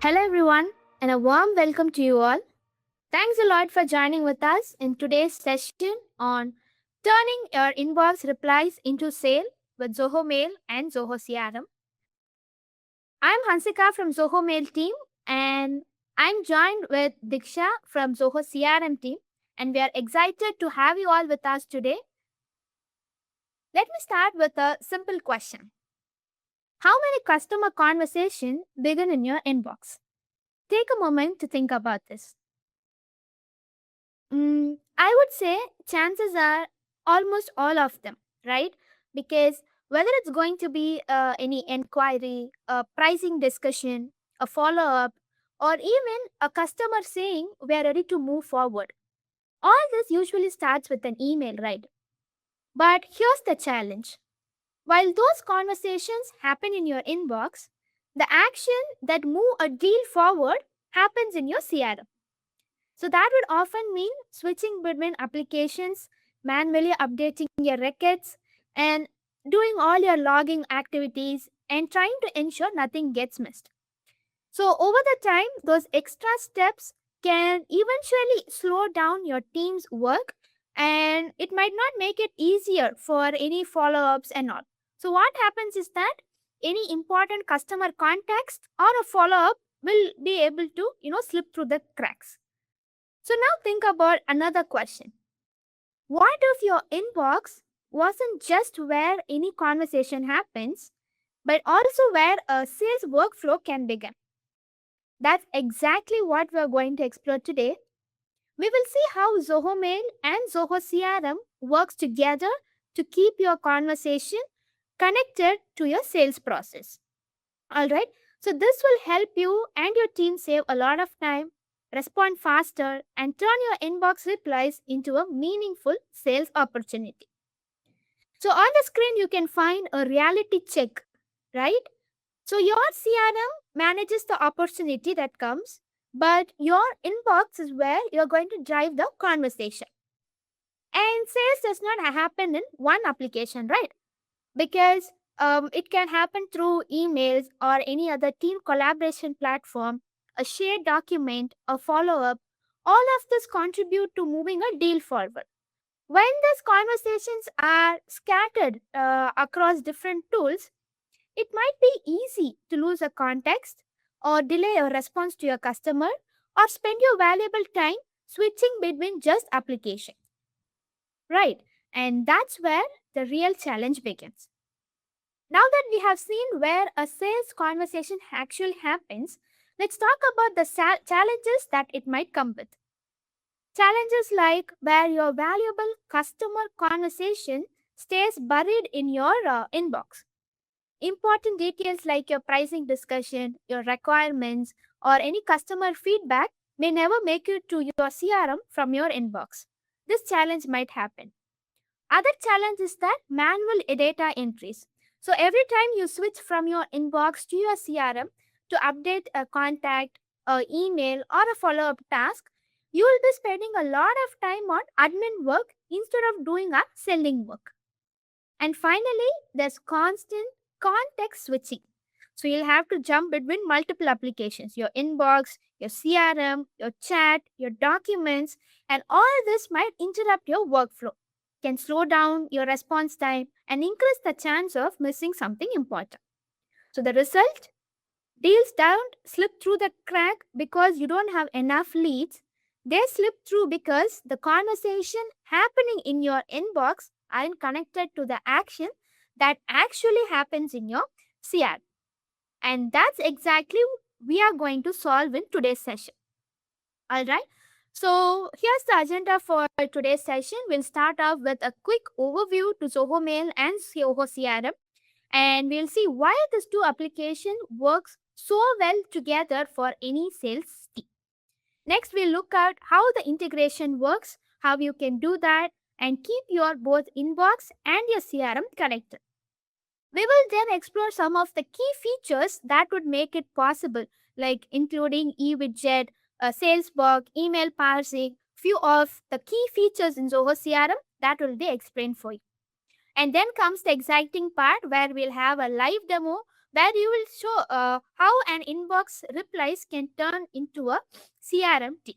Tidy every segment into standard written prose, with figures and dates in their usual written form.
Hello, everyone, and a warm welcome to you all. Thanks a lot for joining with us in today's session on turning your inbox replies into sale with Zoho Mail and Zoho CRM. I'm Hansika from Zoho Mail team, and I'm joined with Diksha from Zoho CRM team, and we are excited to have you all with us today. Let me start with a simple question. How many customer conversations begin in your inbox? Take a moment to think about this. I would say chances are almost all of them, right? Because whether it's going to be any inquiry, a pricing discussion, a follow up, or even a customer saying we are ready to move forward, all this usually starts with an email, right? But here's the challenge. While those conversations happen in your inbox, the action that move a deal forward happens in your CRM. So that would often mean switching between applications, manually updating your records, and doing all your logging activities and trying to ensure nothing gets missed. So over the time, those extra steps can eventually slow down your team's work and it might not make it easier for any follow-ups and all. So what happens is that any important customer context or a follow-up will be able to, slip through the cracks. So now think about another question. What if your inbox wasn't just where any conversation happens, but also where a sales workflow can begin? That's exactly what we're going to explore today. We will see how Zoho Mail and Zoho CRM works together to keep your conversation connected to your sales process. All right. So this will help you and your team save a lot of time, respond faster, and turn your inbox replies into a meaningful sales opportunity. So on the screen, you can find a reality check, right? So your CRM manages the opportunity that comes, but your inbox is where you're going to drive the conversation. And sales does not happen in one application, right? Because it can happen through emails or any other team collaboration platform, a shared document, a follow up. All of this contribute to moving a deal forward. When these conversations are scattered across different tools, it might be easy to lose a context or delay a response to your customer or spend your valuable time switching between just applications. Right. And that's where the real challenge begins. Now that we have seen where a sales conversation actually happens, let's talk about the challenges that it might come with. Challenges like where your valuable customer conversation stays buried in your inbox. Important details like your pricing discussion, your requirements, or any customer feedback may never make it to your CRM from your inbox. This challenge might happen. Other challenge is that manual data entries. So every time you switch from your inbox to your CRM to update a contact, a email, or a follow-up task, you will be spending a lot of time on admin work instead of doing a selling work. And finally, there's constant context switching. So you'll have to jump between multiple applications, your inbox, your CRM, your chat, your documents, and all this might interrupt your workflow, can slow down your response time, and increase the chance of missing something important. So the result? Deals don't slip through the crack because you don't have enough leads. They slip through because the conversation happening in your inbox aren't connected to the action that actually happens in your CR. And that's exactly we are going to solve in today's session. All right. So here's the agenda for today's session. We'll start off with a quick overview to Zoho Mail and Zoho CRM, and we'll see why these two applications works so well together for any sales team. Next, we'll look at how the integration works, how you can do that, and keep your both inbox and your CRM connected. We will then explore some of the key features that would make it possible, like including e-widget, sales bug, email parsing, few of the key features in Zoho CRM that will be explained for you. And then comes the exciting part where we'll have a live demo where you will show how an inbox replies can turn into a CRM team.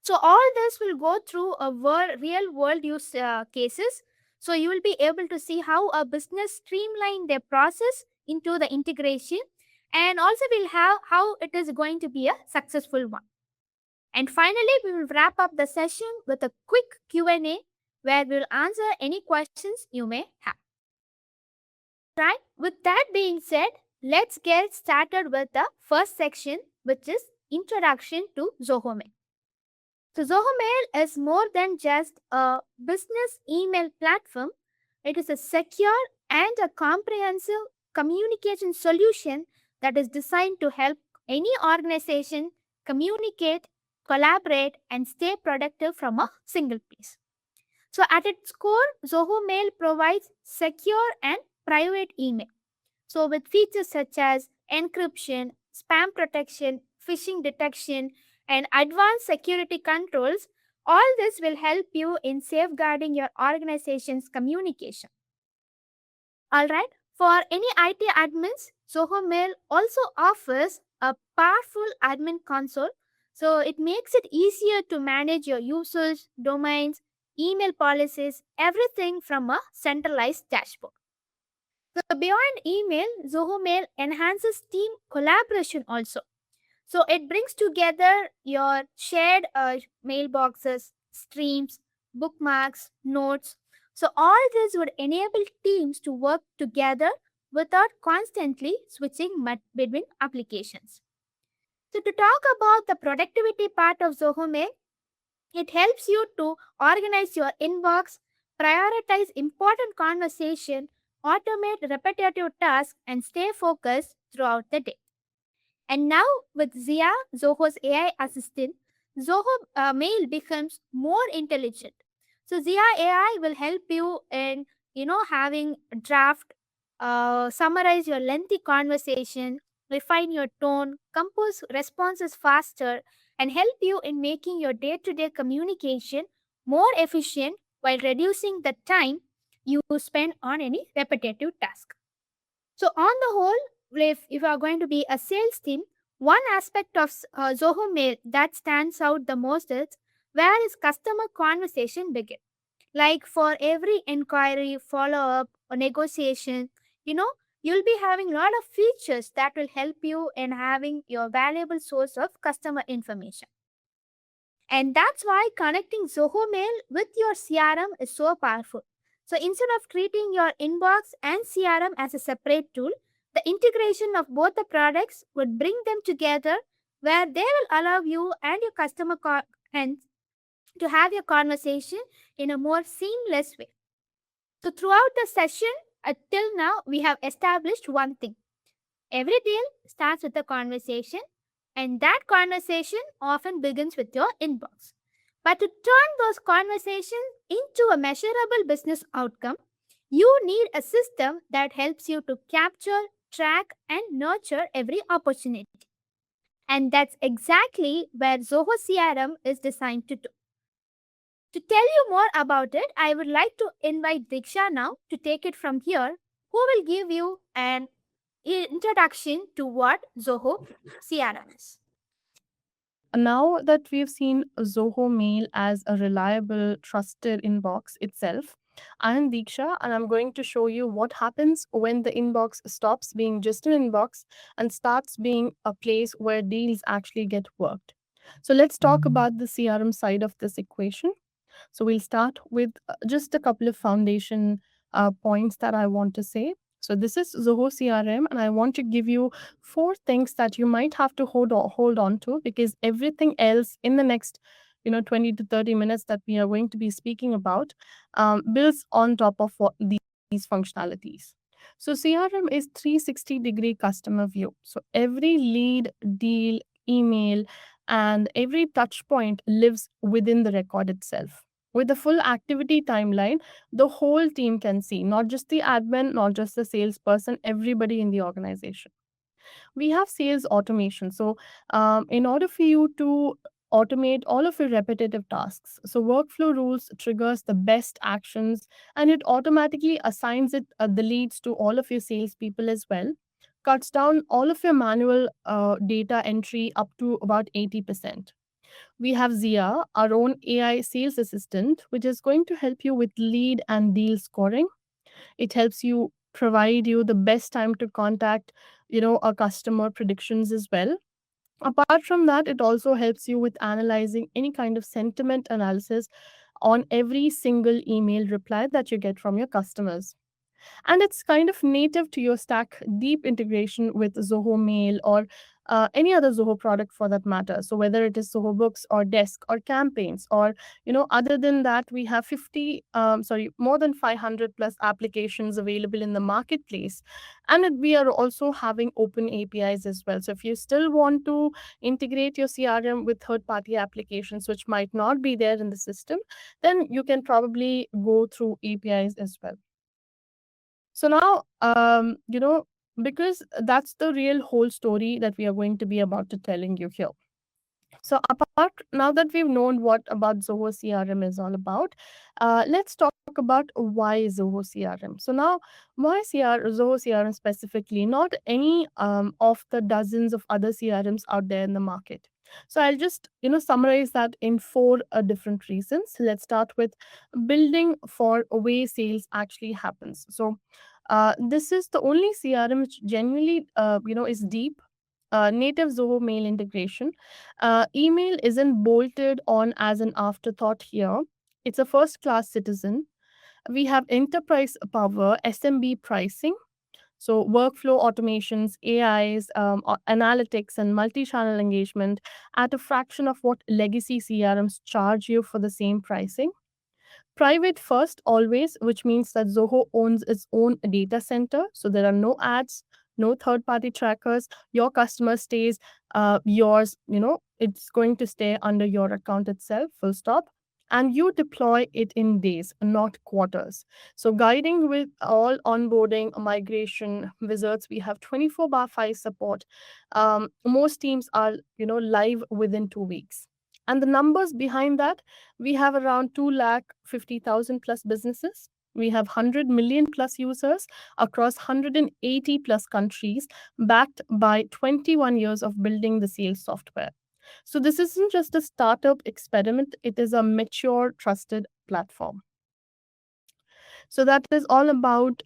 So all this will go through a real world use cases. So you will be able to see how a business streamline their process into the integration, and also we'll have how it is going to be a successful one. And finally, we will wrap up the session with a quick Q&A where we will answer any questions you may have. Right? With that being said, let's get started with the first section, which is Introduction to Zoho Mail. So Zoho Mail is more than just a business email platform. It is a secure and a comprehensive communication solution that is designed to help any organization communicate, collaborate, and stay productive from a single place. So at its core, Zoho Mail provides secure and private email. So with features such as encryption, spam protection, phishing detection, and advanced security controls, all this will help you in safeguarding your organization's communication. All right. For any IT admins, Zoho Mail also offers a powerful admin console. So it makes it easier to manage your users, domains, email policies, everything from a centralized dashboard. So beyond email, Zoho Mail enhances team collaboration also. So it brings together your shared mailboxes, streams, bookmarks, notes. So all this would enable teams to work together without constantly switching between applications. So to talk about the productivity part of Zoho Mail, it helps you to organize your inbox, prioritize important conversation, automate repetitive tasks, and stay focused throughout the day. And now with Zia, Zoho's AI assistant, Zoho Mail becomes more intelligent. So Zia AI will help you in having a draft, summarize your lengthy conversation, refine your tone, compose responses faster, and help you in making your day-to-day communication more efficient while reducing the time you spend on any repetitive task. So, on the whole, if you are going to be a sales team, one aspect of Zoho Mail that stands out the most is where is customer conversation begin. Like for every inquiry, follow up, or negotiation, you know, you'll be having a lot of features that will help you in having your valuable source of customer information. And that's why connecting Zoho Mail with your CRM is so powerful. So instead of treating your inbox and CRM as a separate tool, the integration of both the products would bring them together where they will allow you and your customer and to have your conversation in a more seamless way. So throughout the session, till now, we have established one thing. Every deal starts with a conversation, and that conversation often begins with your inbox. But to turn those conversations into a measurable business outcome, you need a system that helps you to capture, track, and nurture every opportunity. And that's exactly where Zoho CRM is designed to do. To tell you more about it, I would like to invite Diksha now to take it from here, who will give you an introduction to what Zoho CRM is. Now that we've seen Zoho Mail as a reliable, trusted inbox itself, I'm Deeksha and I'm going to show you what happens when the inbox stops being just an inbox and starts being a place where deals actually get worked. So let's talk about the CRM side of this equation. So we'll start with just a couple of foundation points that I want to say. So this is Zoho CRM, and I want to give you four things that you might have to hold on to, because everything else in the next 20 to 30 minutes that we are going to be speaking about builds on top of these functionalities. So CRM is 360-degree customer view. So every lead, deal, email, and every touch point lives within the record itself. With the full activity timeline, the whole team can see, not just the admin, not just the salesperson, everybody in the organization. We have sales automation. So, in order for you to automate all of your repetitive tasks, so workflow rules triggers the best actions, and it automatically assigns the leads to all of your salespeople as well. cuts down all of your manual data entry up to about 80%. We have Zia, our own AI sales assistant, which is going to help you with lead and deal scoring. It helps you provide you the best time to contact, a customer predictions as well. Apart from that, it also helps you with analyzing any kind of sentiment analysis on every single email reply that you get from your customers. And it's kind of native to your stack, deep integration with Zoho Mail or any other Zoho product for that matter. So whether it is Zoho Books or Desk or Campaigns, or other than that, we have more than 500 plus applications available in the marketplace, and we are also having open APIs as well. So if you still want to integrate your CRM with third-party applications, which might not be there in the system, then you can probably go through APIs as well. So now, because that's the real whole story that we are going to be about to telling you here. So apart now that we've known what about Zoho CRM is all about, let's talk about why Zoho CRM. So now, Zoho CRM specifically, not any of the dozens of other CRMs out there in the market. So I'll just summarize that in four different reasons. Let's start with building for way sales actually happens. So this is the only CRM which genuinely is deep, native Zoho mail integration. Email isn't bolted on as an afterthought here. It's a first class citizen. We have enterprise power, SMB pricing. So, workflow automations, AIs, analytics, and multi channel engagement at a fraction of what legacy CRMs charge you for the same pricing. Private first always, which means that Zoho owns its own data center. So there are no ads, no third party trackers. Your customer stays yours, it's going to stay under your account itself, full stop. And you deploy it in days, not quarters. So, guiding with all onboarding, migration wizards, we have 24 bar 5 support. Most teams are, live within 2 weeks. And the numbers behind that, we have around 250,000 plus businesses. We have 100 million plus users across 180 plus countries, backed by 21 years of building the sales software. So, this isn't just a startup experiment, it is a mature, trusted platform. So that is all about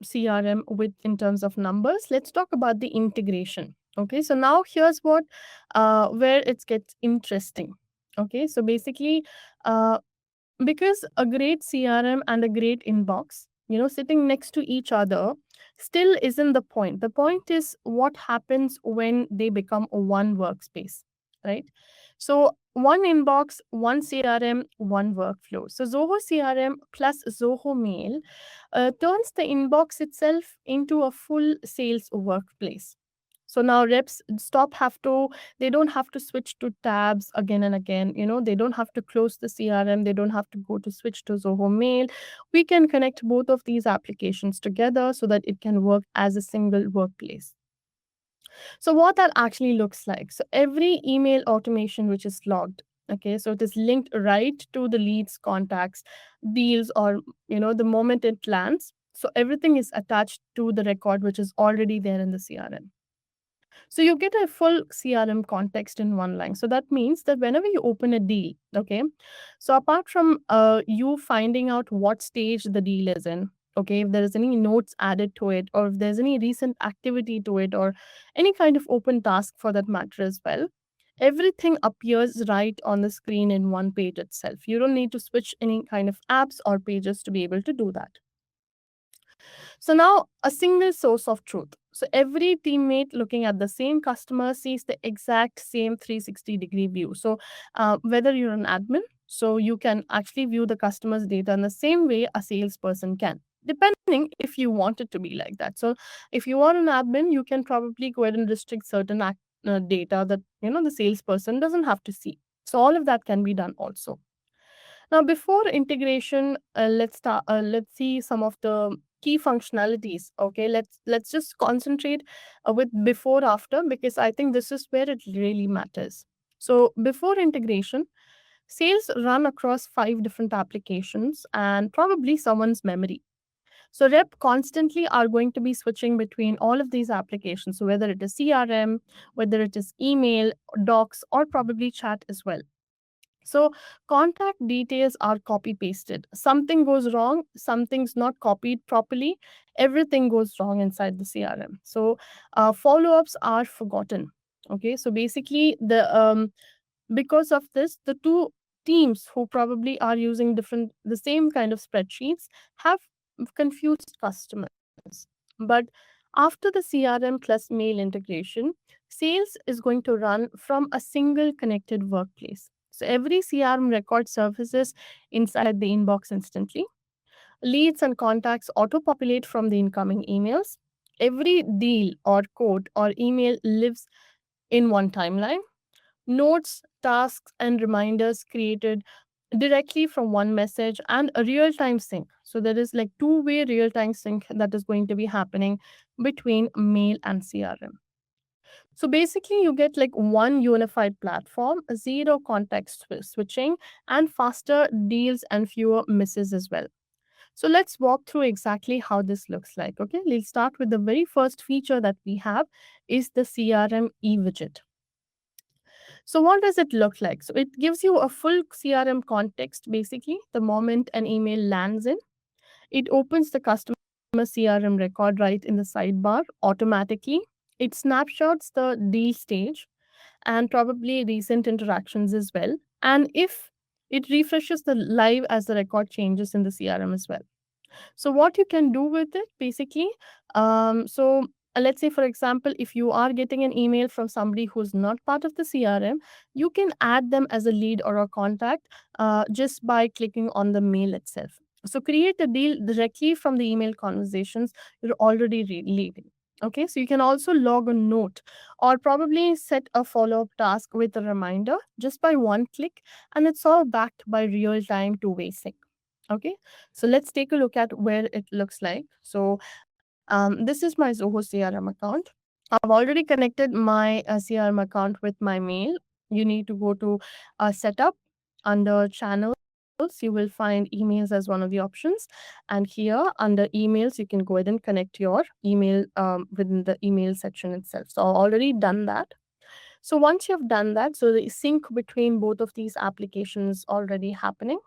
CRM with in terms of numbers. Let's talk about the integration. Okay, so now here's what where it gets interesting. Okay, so basically, uh, because a great CRM and a great inbox, sitting next to each other, still isn't the point. The point is what happens when they become one workspace, right? So one inbox, one CRM, one workflow. So Zoho CRM plus Zoho Mail turns the inbox itself into a full sales workplace. So now reps they don't have to switch to tabs again and again. They don't have to close the CRM. They don't have to go to switch to Zoho Mail. We can connect both of these applications together so that it can work as a single workplace. So what that actually looks like. So every email automation which is logged, okay, so it is linked right to the leads, contacts, deals, or the moment it lands. So everything is attached to the record which is already there in the CRM. So you get a full CRM context in one line. So that means that whenever you open a deal, okay, so apart from you finding out what stage the deal is in, okay, if there is any notes added to it, or if there's any recent activity to it, or any kind of open task for that matter as well, everything appears right on the screen in one page itself. You don't need to switch any kind of apps or pages to be able to do that. So now a single source of truth. So every teammate looking at the same customer sees the exact same 360-degree view. So whether you're an admin, so you can actually view the customer's data in the same way a salesperson can, depending if you want it to be like that. So if you are an admin, you can probably go ahead and restrict certain data that the salesperson doesn't have to see. So all of that can be done also. Now, before integration, let's see some of the key functionalities. Okay, let's just concentrate with before after, because I think this is where it really matters. So before integration, sales run across 5 different applications and probably someone's memory. So rep constantly are going to be switching between all of these applications. So whether it is CRM, whether it is email, docs, or probably chat as well. So contact details are copy pasted. Something goes wrong, something's not copied properly, everything goes wrong inside the CRM. So follow ups are forgotten. Okay, so basically because of this, the two teams who probably are using the same kind of spreadsheets have confused customers. But after the CRM plus mail integration, sales is going to run from a single connected workplace. So every CRM record surfaces inside the inbox instantly. Leads and contacts auto populate from the incoming emails. Every deal or quote or email lives in one timeline. Notes, tasks, and reminders created directly from one message and a real time sync. So there is like two-way real time sync that is going to be happening between mail and CRM. So basically, you get like one unified platform, zero context switching, and faster deals and fewer misses as well. So let's walk through exactly how this looks like. Okay, let's start with the very first feature that we have is the CRM e-widget. So what does it look like? So it gives you a full CRM context basically the moment an email lands in. It opens the customer CRM record right in the sidebar automatically. It snapshots the deal stage and probably recent interactions as well. And if it refreshes the live as the record changes in the CRM as well. So what you can do with it basically, let's say for example, if you are getting an email from somebody who's not part of the CRM, you can add them as a lead or a contact just by clicking on the mail itself. So create a deal directly from the email conversations you're already leading. Okay, so you can also log a note or probably set a follow up task with a reminder just by one click, and it's all backed by real time two-way sync. Okay, so let's take a look at where it looks like. So this is my Zoho CRM account. I've already connected my CRM account with my mail. You need to go to setup under channels. You will find emails as one of the options. And here under emails, you can go ahead and connect your email within the email section itself. So I've already done that. So once you've done that, so the sync between both of these applications is already happening.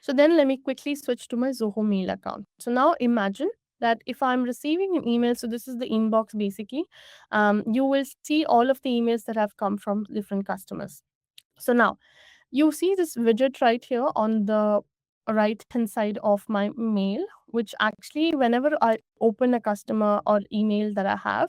So then let me quickly switch to my Zoho mail account. So now imagine that if I'm receiving an email, so this is the inbox basically, you will see all of the emails that have come from different customers. So now you see this widget right here on the right hand side of my mail, which actually whenever I open a customer or email that I have,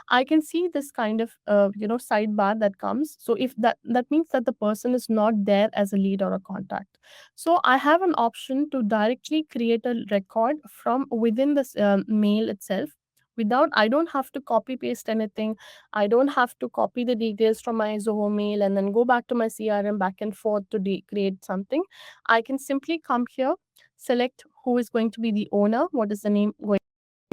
I can see this kind of sidebar that comes. So if that means that the person is not there as a lead or a contact, so I have an option to directly create a record from within this mail itself. Without, I don't have to copy paste anything. I don't have to copy the details from my Zoho mail and then go back to my CRM back and forth to create something. I can simply come here, select who is going to be the owner, what is the name going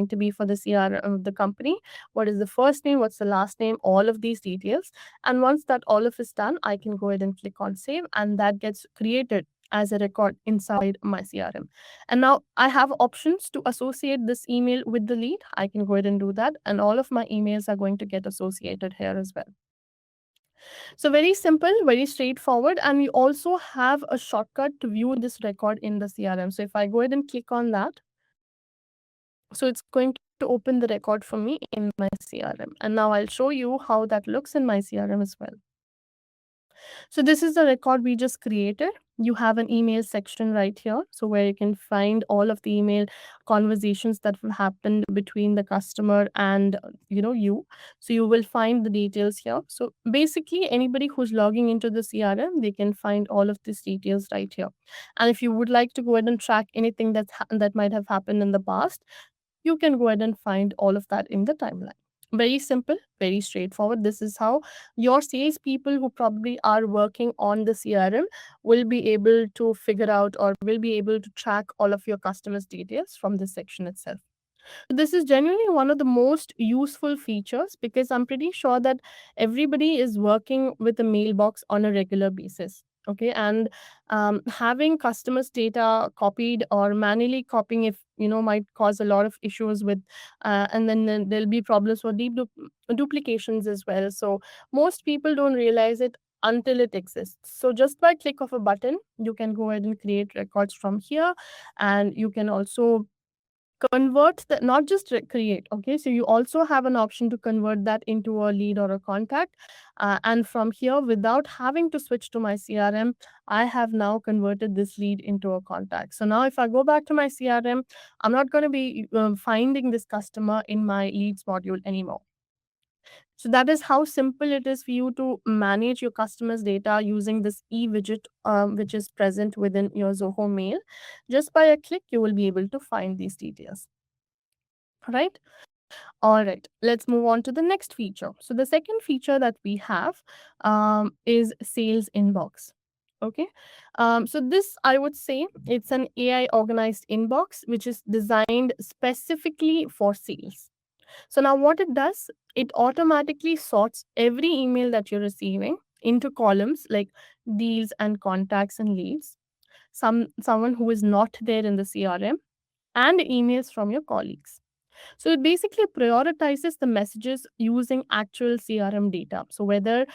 to be for the CRM of the company, what is the first name, what's the last name, all of these details. And once that all of is done, I can go ahead and click on save, and that gets created as a record inside my CRM. And now I have options to associate this email with the lead. I can go ahead and do that. And all of my emails are going to get associated here as well. So very simple, very straightforward. And we also have a shortcut to view this record in the CRM. So if I go ahead and click on that, so it's going to open the record for me in my CRM. And now I'll show you how that looks in my CRM as well. So this is the record we just created. You have an email section right here. So where you can find all of the email conversations that have happened between the customer and you. So you will find the details here. So basically anybody who's logging into the CRM, they can find all of these details right here. And if you would like to go ahead and track anything that might have happened in the past, you can go ahead and find all of that in the timeline. Very simple, very straightforward. This is how your sales people who probably are working on the CRM will be able to figure out or will be able to track all of your customers' details from this section itself. So this is genuinely one of the most useful features because I'm pretty sure that everybody is working with a mailbox on a regular basis. Okay, and having customers data copied or manually copying, if might cause a lot of issues with, and then there'll be problems for duplications as well. So most people don't realize it until it exists. So just by click of a button, you can go ahead and create records from here, and you can also convert the, not just create. Okay, so you also have an option to convert that into a lead or a contact, and from here, without having to switch to my CRM, I have now converted this lead into a contact. So now if I go back to my CRM, I'm not going to be finding this customer in my leads module anymore. So that is how simple it is for you to manage your customers data using this e-widget, which is present within your Zoho mail. Just by a click, you will be able to find these details. Right. All right, let's move on to the next feature. So the second feature that we have is sales inbox. Okay, so this, I would say, it's an AI organized inbox which is designed specifically for sales. So now what it does, it automatically sorts every email that you're receiving into columns like deals and contacts and leads, someone who is not there in the CRM, and emails from your colleagues. So it basically prioritizes the messages using actual CRM data. So whether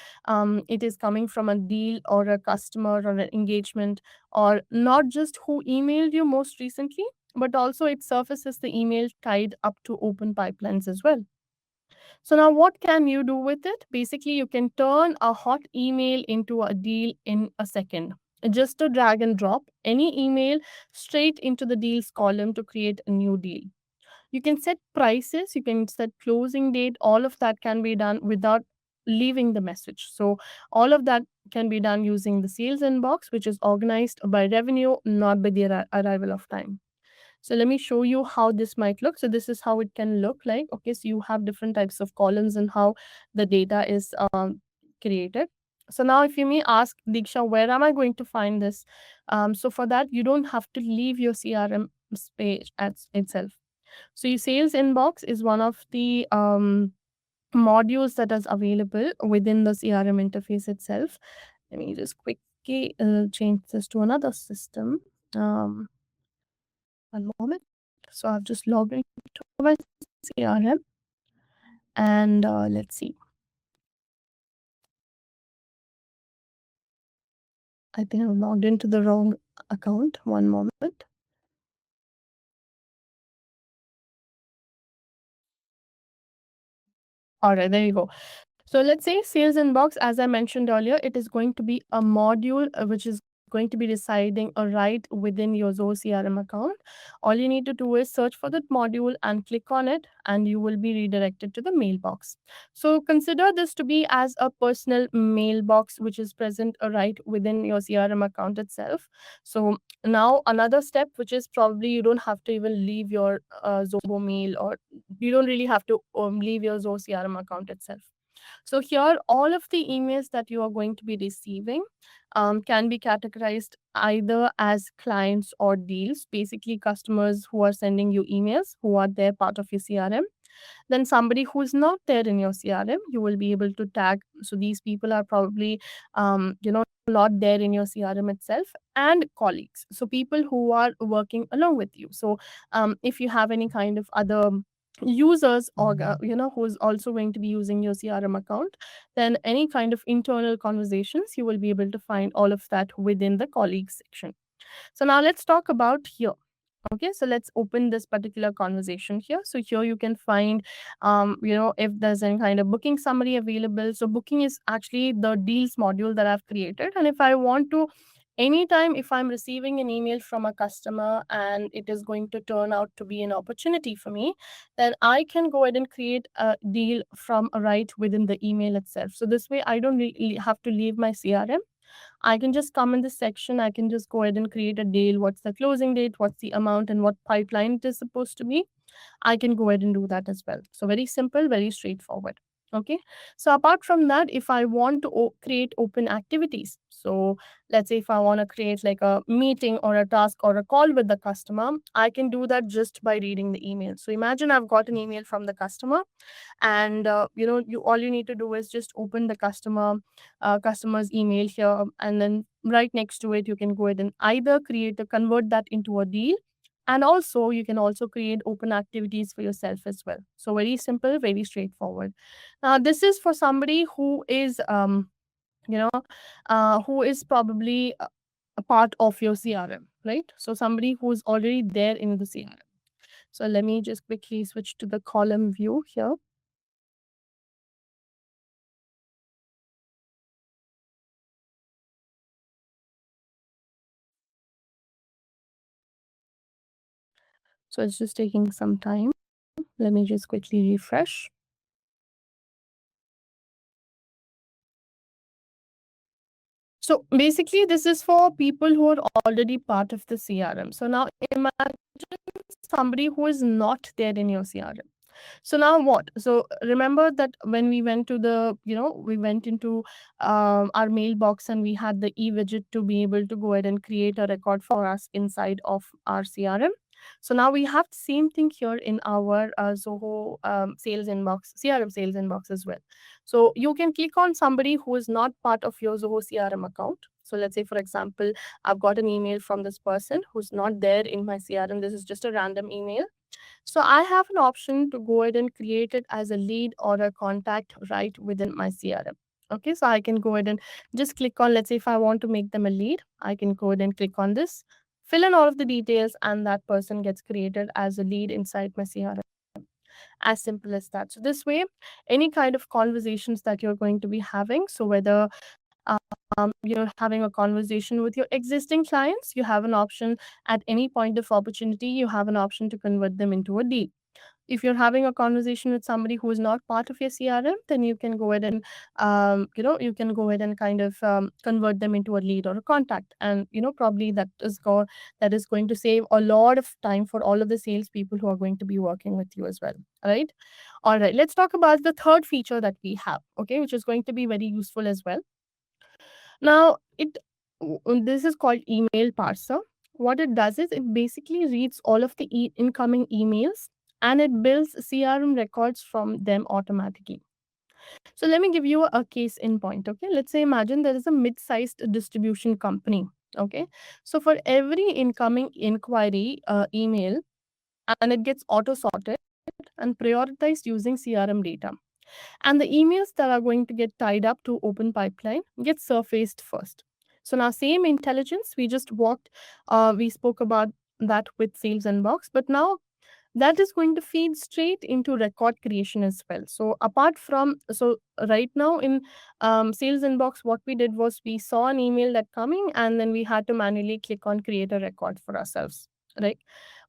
it is coming from a deal or a customer or an engagement, or not just who emailed you most recently, but also it surfaces the email tied up to open pipelines as well. So now what can you do with it? Basically, you can turn a hot email into a deal in a second. Just to drag and drop any email straight into the deals column to create a new deal. You can set prices, you can set closing date, all of that can be done without leaving the message. So all of that can be done using the sales inbox, which is organized by revenue, not by the arrival of time. So let me show you how this might look. So this is how it can look like. Okay, so you have different types of columns and how the data is created. So now if you may ask, Diksha, where am I going to find this? So for that, you don't have to leave your CRM page itself. So your sales inbox is one of the modules that is available within the CRM interface itself. Let me just quickly change this to another system. Um, One moment. So I've just logged into my CRM, and let's see. I think I've logged into the wrong account. One moment. All right, there you go. So let's say sales inbox, as I mentioned earlier, it is going to be a module which is going to be residing right within your Zoho CRM account. All you need to do is search for that module and click on it, and you will be redirected to the mailbox. So consider this to be as a personal mailbox which is present right within your CRM account itself. So now another step, which is probably you don't have to even leave your Zoho mail, or you don't really have to leave your Zoho CRM account itself. So here, all of the emails that you are going to be receiving can be categorized either as clients or deals, basically customers who are sending you emails, who are there part of your CRM. Then somebody who is not there in your CRM, you will be able to tag. So these people are probably, not there in your CRM itself, and colleagues. So people who are working along with you. So if you have any kind of other users, or who's also going to be using your CRM account, then any kind of internal conversations, you will be able to find all of that within the colleagues section. So now let's talk about here. Okay, so let's open this particular conversation here. So here you can find, if there's any kind of booking summary available. So booking is actually the deals module that I've created. And if I want to, anytime if I'm receiving an email from a customer and it is going to turn out to be an opportunity for me, then I can go ahead and create a deal from right within the email itself. So this way I don't really have to leave my CRM. I can just come in this section. I can just go ahead and create a deal. What's the closing date? What's the amount and what pipeline it is supposed to be? I can go ahead and do that as well. So very simple, very straightforward. Okay, so apart from that, if I want to create open activities, so let's say if I want to create like a meeting or a task or a call with the customer, I can do that just by reading the email. So imagine I've got an email from the customer, and you all you need to do is just open the customer's email here, and then right next to it you can go ahead and either create or convert that into a deal, and also you can also create open activities for yourself as well. So very simple, very straightforward. Now this is for somebody you know who is probably a part of your CRM, right? So somebody who's already there in the CRM. So let me just quickly switch to the column view here. So it's just taking some time. Let me just quickly refresh. So basically, this is for people who are already part of the CRM. So now imagine somebody who is not there in your CRM. So now what? So remember that when we went to we went into our mailbox and we had the e-widget to be able to go ahead and create a record for us inside of our CRM. So now we have the same thing here in our Zoho sales inbox, CRM sales inbox as well. So you can click on somebody who is not part of your Zoho CRM account. So let's say, for example, I've got an email from this person who's not there in my CRM. This is just a random email. So I have an option to go ahead and create it as a lead or a contact right within my CRM. Okay, so I can go ahead and just click on, let's say if I want to make them a lead, I can go ahead and click on this, fill in all of the details, and that person gets created as a lead inside my CRM. As simple as that. So this way, any kind of conversations that you're going to be having, so whether you're having a conversation with your existing clients, you have an option at any point of opportunity, you have an option to convert them into a deal. If you're having a conversation with somebody who is not part of your CRM, then you can go ahead and you can go ahead and kind of convert them into a lead or a contact, and probably that is going to save a lot of time for all of the salespeople who are going to be working with you as well. Right. All right. Let's talk about the third feature that we have. Okay, which is going to be very useful as well. Now, this is called email parser. What it does is it basically reads all of the incoming emails and it builds CRM records from them automatically. So let me give you a case in point. Okay, let's say imagine there is a mid-sized distribution company. Okay, so for every incoming inquiry email, and it gets auto sorted and prioritized using CRM data, and the emails that are going to get tied up to open pipeline get surfaced first. So now same intelligence we spoke about that with sales inbox, but now that is going to feed straight into record creation as well. So apart from, so right now in sales inbox, what we did was we saw an email that coming and then we had to manually click on create a record for ourselves, right?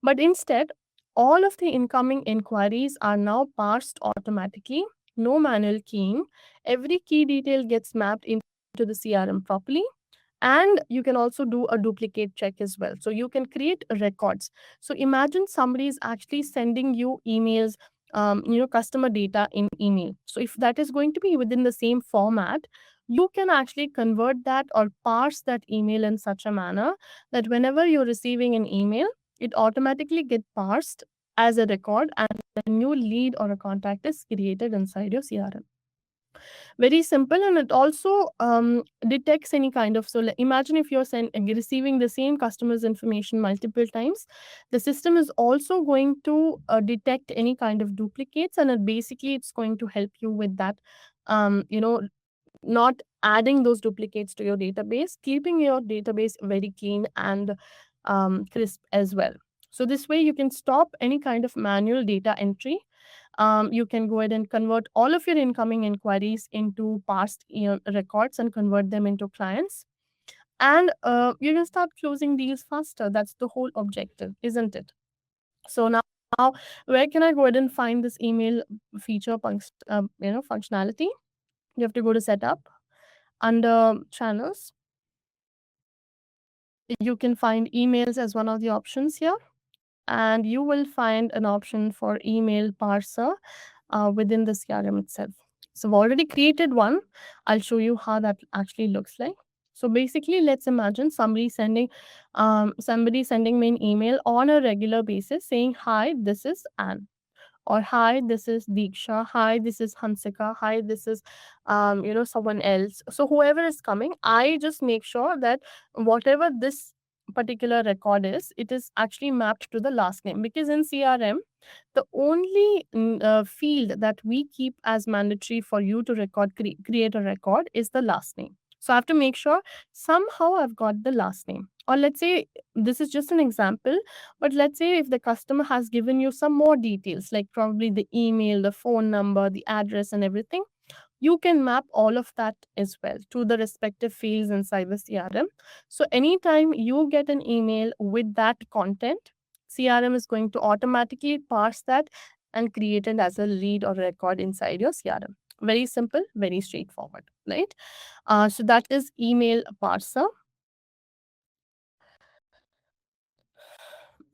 But instead, all of the incoming inquiries are now parsed automatically, no manual keying. Every key detail gets mapped into the CRM properly, and you can also do a duplicate check as well, so you can create records. So imagine somebody is actually sending you emails, customer data in email. So if that is going to be within the same format, you can actually convert that or parse that email in such a manner that whenever you're receiving an email, it automatically get parsed as a record and a new lead or a contact is created inside your CRM. Very simple, and it also detects any kind of, so imagine if you're receiving the same customer's information multiple times, the system is also going to detect any kind of duplicates, and it's going to help you with that, not adding those duplicates to your database, keeping your database very clean and crisp as well. So this way you can stop any kind of manual data entry. You can go ahead and convert all of your incoming inquiries into past records and convert them into clients. And you can start closing deals faster. That's the whole objective, isn't it? So now where can I go ahead and find this email feature functionality? You have to go to setup under channels. You can find emails as one of the options here, and you will find an option for email parser within the CRM itself. So I've already created one. I'll show you how that actually looks like. So basically, let's imagine somebody sending me an email on a regular basis saying, "Hi, this is Anne," or "Hi, this is Deeksha," "Hi, this is Hansika," "Hi, this is someone else." So whoever is coming, I just make sure that whatever this particular record is, it is actually mapped to the last name, because in CRM the only field that we keep as mandatory for you to create a record is the last name. So I have to make sure somehow I've got the last name. Or let's say, this is just an example, but let's say if the customer has given you some more details, like probably the email, the phone number, the address, and everything, you can map all of that as well to the respective fields inside the CRM. So anytime you get an email with that content, CRM is going to automatically parse that and create it as a lead or record inside your CRM. Very simple, very straightforward, right? So that is email parser.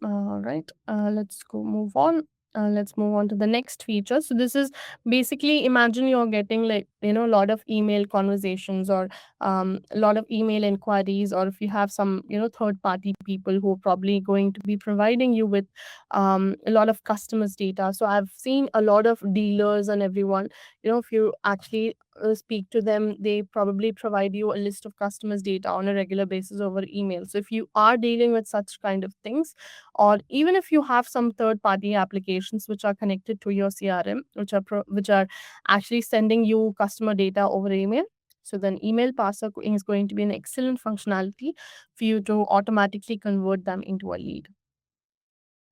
All right, let's go move on. Let's move on to the next feature. So this is basically, imagine you're getting, like, a lot of email conversations, or a lot of email inquiries, or if you have some third party people who are probably going to be providing you with a lot of customers data. So I've seen a lot of dealers and everyone, if you actually speak to them, they probably provide you a list of customers data on a regular basis over email. So if you are dealing with such kind of things, or even if you have some third party applications which are connected to your CRM, which are actually sending you customer data over email, so then email parser is going to be an excellent functionality for you to automatically convert them into a lead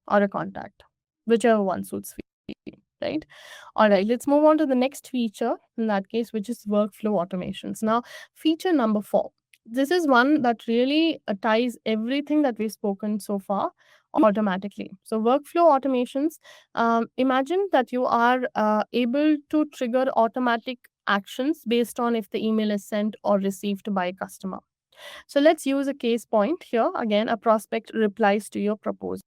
or a contact, whichever one suits you, right? All right, let's move on to the next feature in that case, which is workflow automations. Now, feature number 4. This is one that really ties everything that we've spoken so far automatically. So, workflow automations, imagine that you are able to trigger automatic actions based on if the email is sent or received by a customer. So let's use a case point here. Again, a prospect replies to your proposal.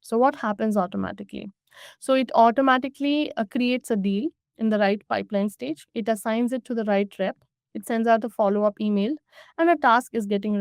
So what happens automatically? So it automatically creates a deal in the right pipeline stage. It assigns it to the right rep. It sends out a follow-up email, and a task is getting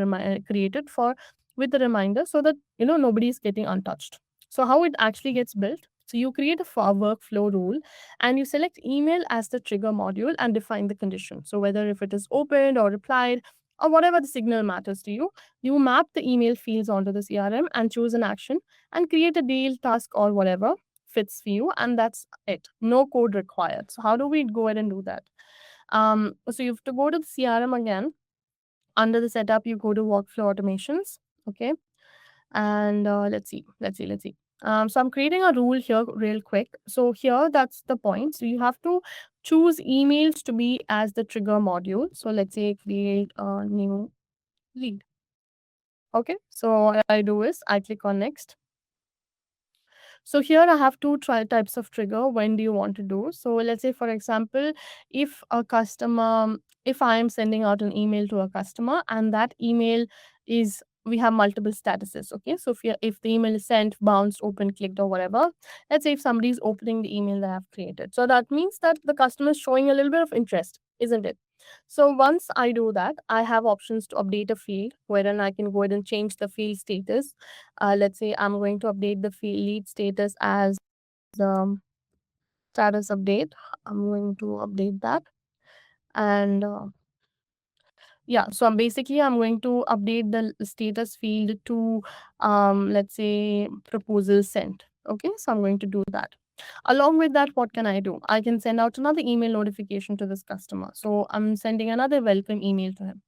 created for with a reminder, so that nobody is getting untouched. So how it actually gets built? So you create a workflow rule, and you select email as the trigger module and define the condition. So whether if it is opened or replied or whatever the signal matters to you, you map the email fields onto the CRM and choose an action and create a deal, task, or whatever fits for you. And that's it. No code required. So, how do we go ahead and do that? So, you have to go to the CRM again. Under the setup, you go to workflow automations. Okay. And let's see. So, I'm creating a rule here real quick. So, here that's the point. So, you have to choose emails to be as the trigger module. So, let's say create a new lead. Okay, so what I do is I click on next. So here I have two types of trigger. When do you want to do? So let's say, for example, if a customer, if I am sending out an email to a customer, and that email is, we have multiple statuses. Okay, so if the email is sent, bounced, open, clicked, or whatever. Let's say if somebody is opening the email that I've created, so that means that the customer is showing a little bit of interest, isn't it? So once I do that, I have options to update a field, wherein I can go ahead and change the field status. Let's say I'm going to update the field lead status as status update. I'm going to update that. And yeah, so I'm going to update the status field to, let's say, proposal sent. Okay, so I'm going to do that. Along with that, what can I do? I can send out another email notification to this customer. So I'm sending another welcome email to him,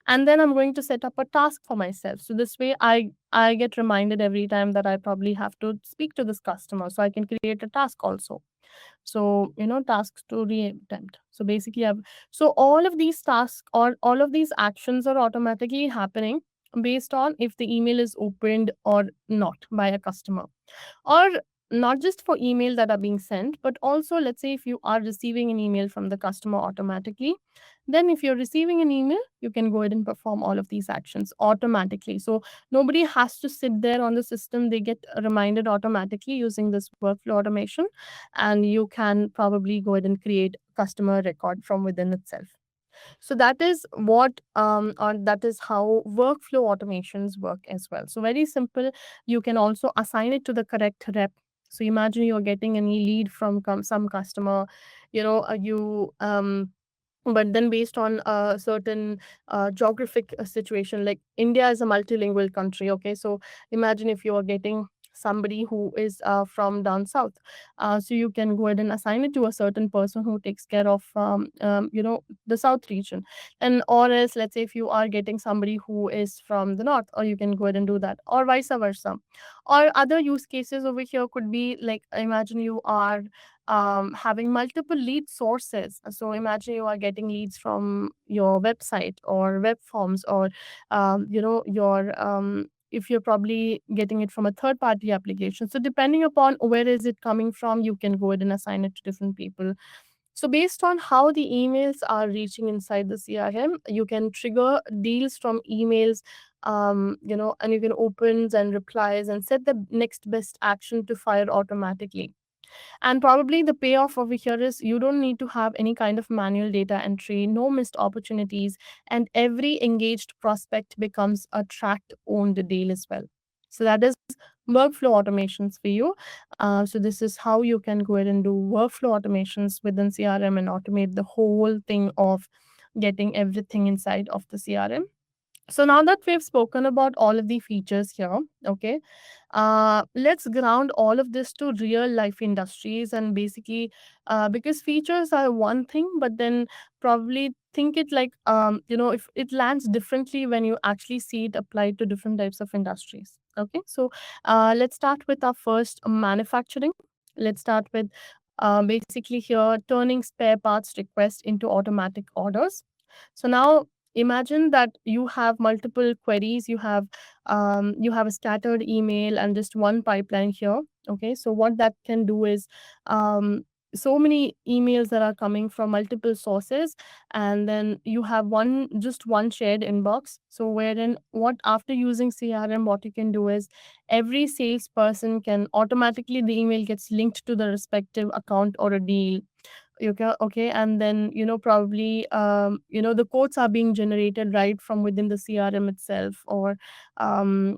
and then I'm going to set up a task for myself. So this way, I get reminded every time that I probably have to speak to this customer, so I can create a task also. So tasks to reattempt. So basically, so all of these tasks or all of these actions are automatically happening based on if the email is opened or not by a customer. Or not just for email that are being sent, but also let's say if you are receiving an email from the customer automatically, then if you're receiving an email, you can go ahead and perform all of these actions automatically. So nobody has to sit there on the system. They get reminded automatically using this workflow automation, and you can probably go ahead and create customer record from within itself. So that is what or that is how workflow automations work as well. So very simple. You can also assign it to the correct rep. So imagine you're getting any lead from some customer, you but then based on a certain geographic situation, like India is a multilingual country. Okay, so imagine if you are getting somebody who is from down south, so you can go ahead and assign it to a certain person who takes care of the south region. And or else, let's say if you are getting somebody who is from the north, or you can go ahead and do that, or vice versa. Or other use cases over here could be like, imagine you are having multiple lead sources. So imagine you are getting leads from your website or web forms, or your if you're probably getting it from a third party application. So depending upon where is it coming from, you can go ahead and assign it to different people. So based on how the emails are reaching inside the CRM, you can trigger deals from emails, and you can opens and replies and set the next best action to fire automatically. And probably the payoff over here is you don't need to have any kind of manual data entry, no missed opportunities, and every engaged prospect becomes a tracked owned deal as well. So that is workflow automations for you. So this is how you can go ahead and do workflow automations within CRM and automate the whole thing of getting everything inside of the CRM. So now that we've spoken about all of the features here, okay, let's ground all of this to real life industries. And basically, because features are one thing, but then probably think it like, if it lands differently when you actually see it applied to different types of industries. Okay, so let's start with our first, manufacturing. Let's start with basically here turning spare parts request into automatic orders. So now imagine that you have multiple queries, you have a scattered email and just one pipeline here. Okay, so what that can do is, so many emails that are coming from multiple sources, and then you have one shared inbox. So wherein, what after using CRM, what you can do is every salesperson can automatically, the email gets linked to the respective account or a deal. Okay, and then probably the quotes are being generated right from within the CRM itself, or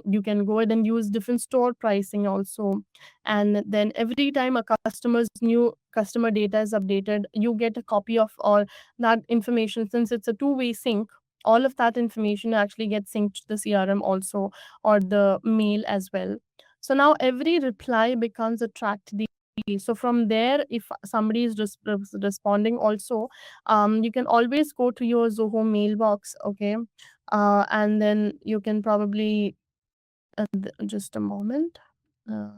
you can go ahead and use different store pricing also. And then every time a customer's new customer data is updated, you get a copy of all that information. Since it's a two-way sync, all of that information actually gets synced to the CRM also, or the mail as well. So now every reply becomes a tracked. So from there, if somebody is responding also, you can always go to your Zoho mailbox. Okay, and then you can probably, just a moment. uh,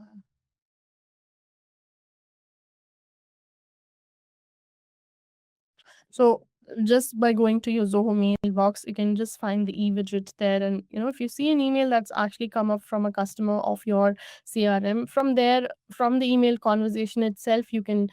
So just by going to your Zoho mailbox, you can just find the e-widget there. And if you see an email that's actually come up from a customer of your CRM, from there, from the email conversation itself, you can,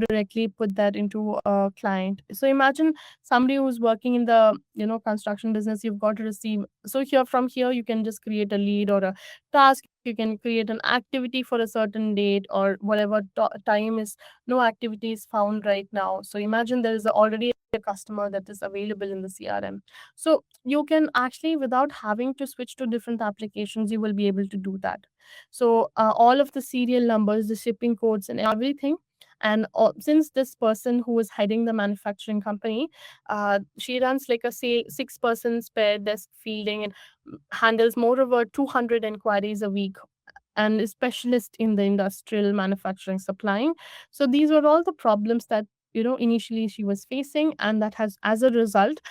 directly put that into a client. So imagine somebody who's working in the, construction business, you've got to receive. So here, from here, you can just create a lead or a task. You can create an activity for a certain date, or whatever time is no activity is found right now. So imagine there is already a customer that is available in the CRM. So you can actually, without having to switch to different applications, you will be able to do that. So all of the serial numbers, the shipping codes, and everything. And since this person who is heading the manufacturing company, she runs like a say 6 person spare desk fielding, and handles more over 200 inquiries a week, and is specialist in the industrial manufacturing supplying. So these were all the problems that initially she was facing, and that has, as a result,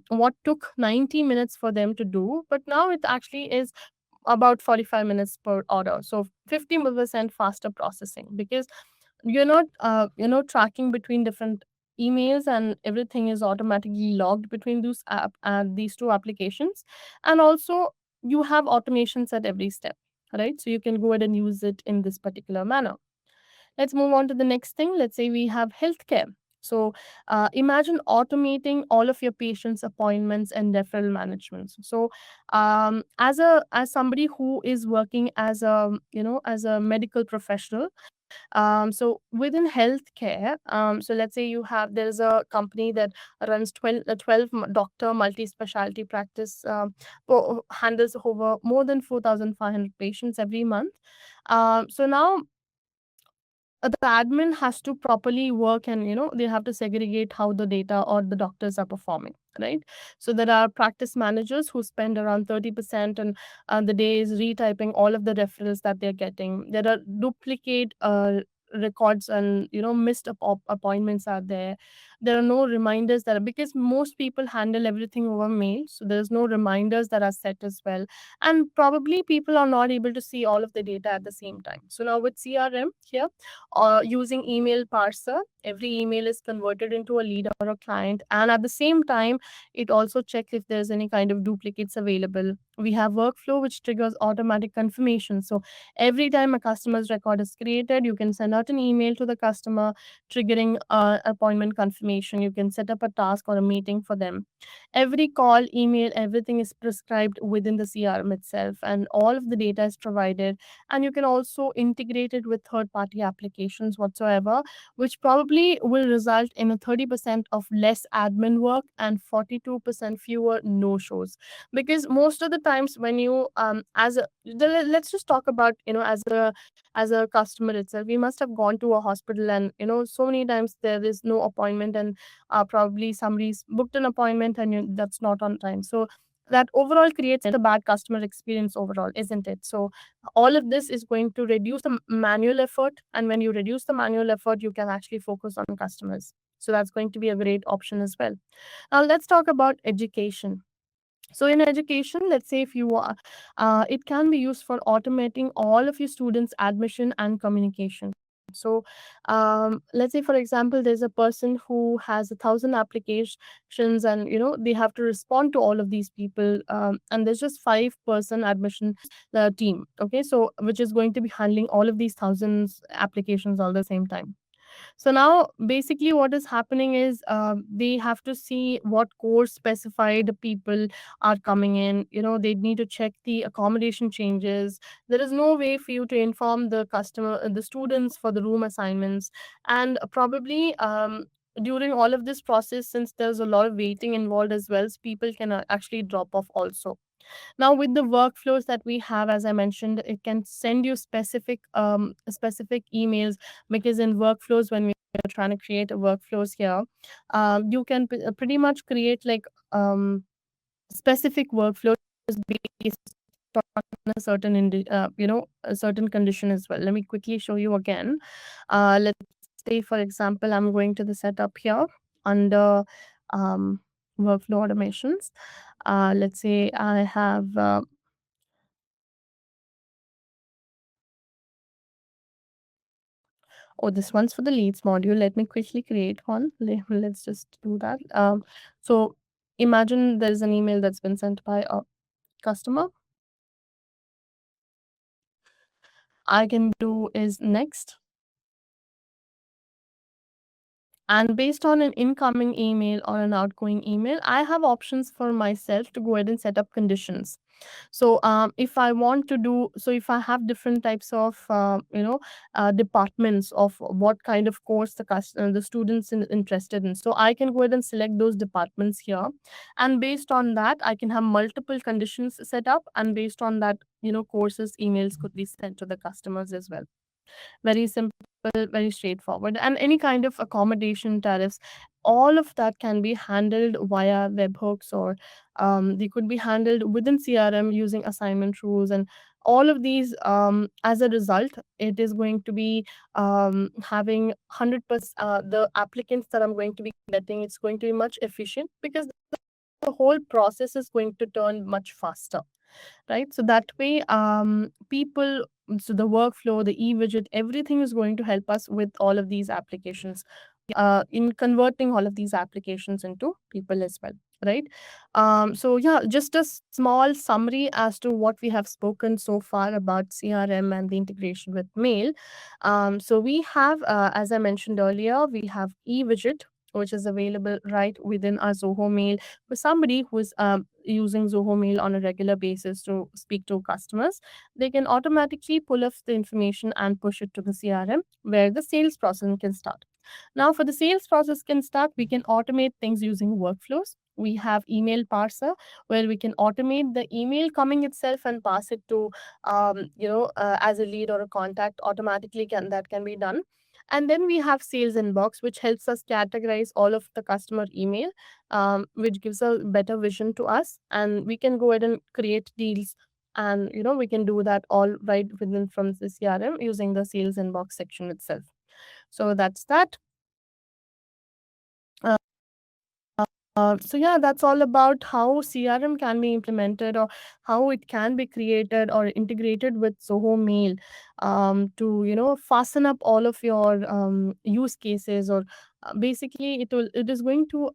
what took 90 minutes for them to do, but now it actually is about 45 minutes per order. So 50% faster processing, because you're not tracking between different emails, and everything is automatically logged between these two applications. And also, you have automations at every step. right? So you can go ahead and use it in this particular manner. Let's move on to the next thing. Let's say we have healthcare. So imagine automating all of your patients' appointments and referral management. So as somebody who is working as a as a medical professional, so within healthcare, so let's say there's a company that runs 12 doctor multi-specialty practice, handles over more than 4,500 patients every month. So now the admin has to properly work, and they have to segregate how the data or the doctors are performing, right? So there are practice managers who spend around 30% on the day is retyping all of the referrals that they're getting. There are duplicate records, and missed appointments are there. There are no reminders that are, because most people handle everything over mail, so there's no reminders that are set as well. And probably people are not able to see all of the data at the same time. So now with CRM here, using email parser, every email is converted into a lead or a client, and at the same time it also checks if there's any kind of duplicates available. We have workflow which triggers automatic confirmation. So every time a customer's record is created, you can send out an email to the customer triggering appointment confirmation. You can set up a task or a meeting for them. Every call, email, everything is prescribed within the CRM itself, and all of the data is provided. And you can also integrate it with third party applications whatsoever, which probably will result in a 30% of less admin work and 42% fewer no shows. Because most of the times when you let's just talk about, as a customer itself, we must have gone to a hospital, and so many times there is no appointment, and probably somebody's booked an appointment, and that's not on time. So that overall creates a bad customer experience overall, isn't it? So all of this is going to reduce the manual effort, and when you reduce the manual effort, you can actually focus on customers. So that's going to be a great option as well. Now let's talk about education. So in education, let's say if you are, it can be used for automating all of your students admission and communication. So let's say, for example, there's a person who has 1,000 applications, and they have to respond to all of these people, and there's just 5-person admission team, okay, so which is going to be handling all of these thousands applications all the same time. So now, basically, what is happening is they have to see what course specified people are coming in. They need to check the accommodation changes. There is no way for you to inform the students for the room assignments, and probably. During all of this process, since there's a lot of waiting involved as well, so people can actually drop off also. Now, with the workflows that we have, as I mentioned, it can send you specific emails, because in workflows, when we are trying to create a workflows here, you can pretty much create like specific workflows based on a certain a certain condition as well. Let me quickly show you again. Let's say, for example, I'm going to the setup here under um, workflow automations. Let's say I have oh, this one's for the leads module. Let me quickly create one. Let's just do that. So imagine there's an email that's been sent by a customer. I can do is next. And based on an incoming email or an outgoing email, I have options for myself to go ahead and set up conditions. So if I want to do, so if I have different types of departments of what kind of course the students interested in, so I can go ahead and select those departments here, and based on that I can have multiple conditions set up, and based on that, courses emails could be sent to the customers as well. Very simple, very straightforward. And any kind of accommodation tariffs, all of that can be handled via webhooks, or they could be handled within CRM using assignment rules. And all of these, as a result, it is going to be having 100%, the applicants that I'm going to be getting, it's going to be much efficient, because the whole process is going to turn much faster, right? So that way, so the workflow, the e-widget, everything is going to help us with all of these applications. in converting all of these applications into people as well, right? So yeah, just a small summary as to what we have spoken so far about CRM and the integration with mail. So we have, as I mentioned earlier, we have e-widget, which is available right within our Zoho Mail for somebody who is using Zoho Mail on a regular basis to speak to customers. They can automatically pull up the information and push it to the CRM where the sales process can start. Now, for the sales process can start, we can automate things using workflows. We have email parser where we can automate the email coming itself and pass it to, as a lead or a contact automatically. That can be done. And then we have sales inbox, which helps us categorize all of the customer email, which gives a better vision to us, and we can go ahead and create deals. And we can do that all right within from the CRM using the sales inbox section itself. So that's that. So yeah, that's all about how CRM can be implemented or how it can be created or integrated with Zoho Mail, to fasten up all of your use cases, or basically it is going to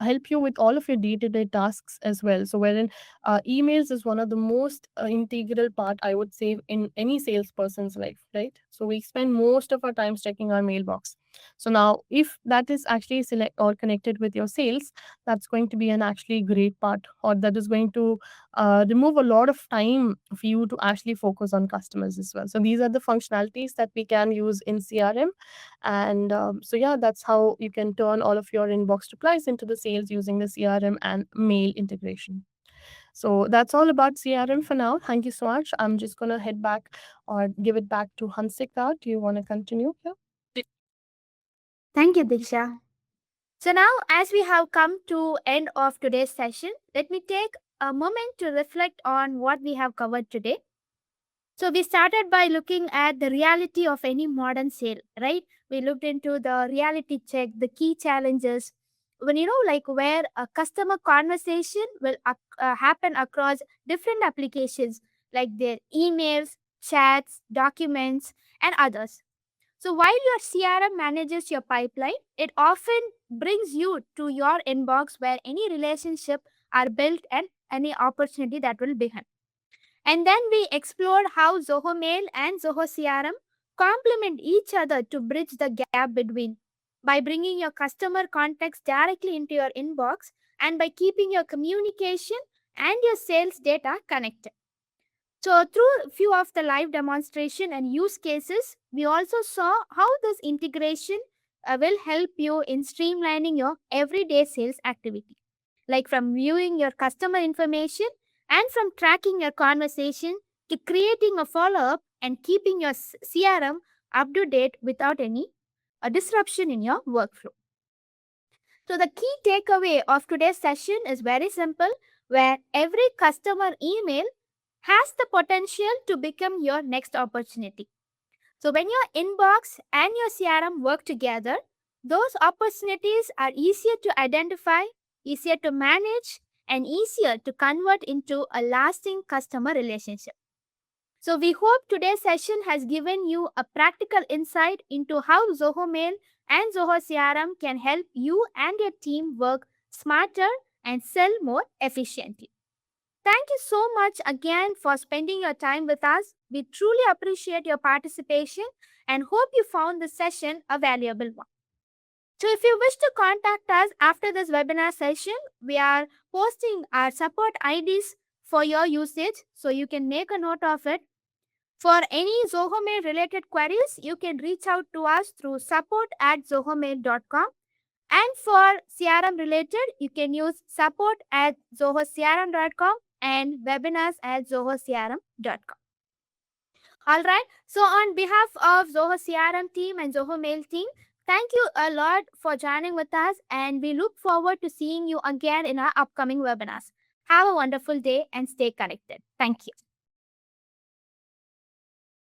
help you with all of your day to day tasks as well. So wherein emails is one of the most integral part, I would say, in any salesperson's life, right? So we spend most of our time checking our mailbox. So now, if that is actually select or connected with your sales, that's going to be an actually great part, or that is going to remove a lot of time for you to actually focus on customers as well. So these are the functionalities that we can use in CRM, and so yeah, that's how you can turn all of your inbox replies into the sales using the CRM and mail integration. So that's all about CRM for now. Thank you so much. I'm just gonna head back or give it back to Hansika. Do you want to continue here? Thank you, Diksha. So now, as we have come to end of today's session, let me take a moment to reflect on what we have covered today. So we started by looking at the reality of any modern sale, right? We looked into the reality check, the key challenges, when like where a customer conversation will happen across different applications like their emails, chats, documents, and others. So while your CRM manages your pipeline, it often brings you to your inbox where any relationship are built and any opportunity that will begin. And then we explored how Zoho Mail and Zoho CRM complement each other to bridge the gap between by bringing your customer context directly into your inbox and by keeping your communication and your sales data connected. So through a few of the live demonstration and use cases, we also saw how this integration will help you in streamlining your everyday sales activity, like from viewing your customer information and from tracking your conversation to creating a follow up and keeping your CRM up to date without any disruption in your workflow. So, the key takeaway of today's session is very simple, where every customer email has the potential to become your next opportunity. So, when your inbox and your CRM work together, those opportunities are easier to identify, easier to manage, and easier to convert into a lasting customer relationship. So, we hope today's session has given you a practical insight into how Zoho Mail and Zoho CRM can help you and your team work smarter and sell more efficiently. Thank you so much again for spending your time with us. We truly appreciate your participation and hope you found this session a valuable one. So, if you wish to contact us after this webinar session, we are posting our support IDs for your usage, so you can make a note of it. For any Zoho Mail related queries, you can reach out to us through support@zohomail.com. And for CRM related, you can use support@zohocrm.com and webinars@zohocrm.com. All right. So, on behalf of Zoho CRM team and Zoho Mail team, thank you a lot for joining with us, and we look forward to seeing you again in our upcoming webinars. Have a wonderful day and stay connected. Thank you.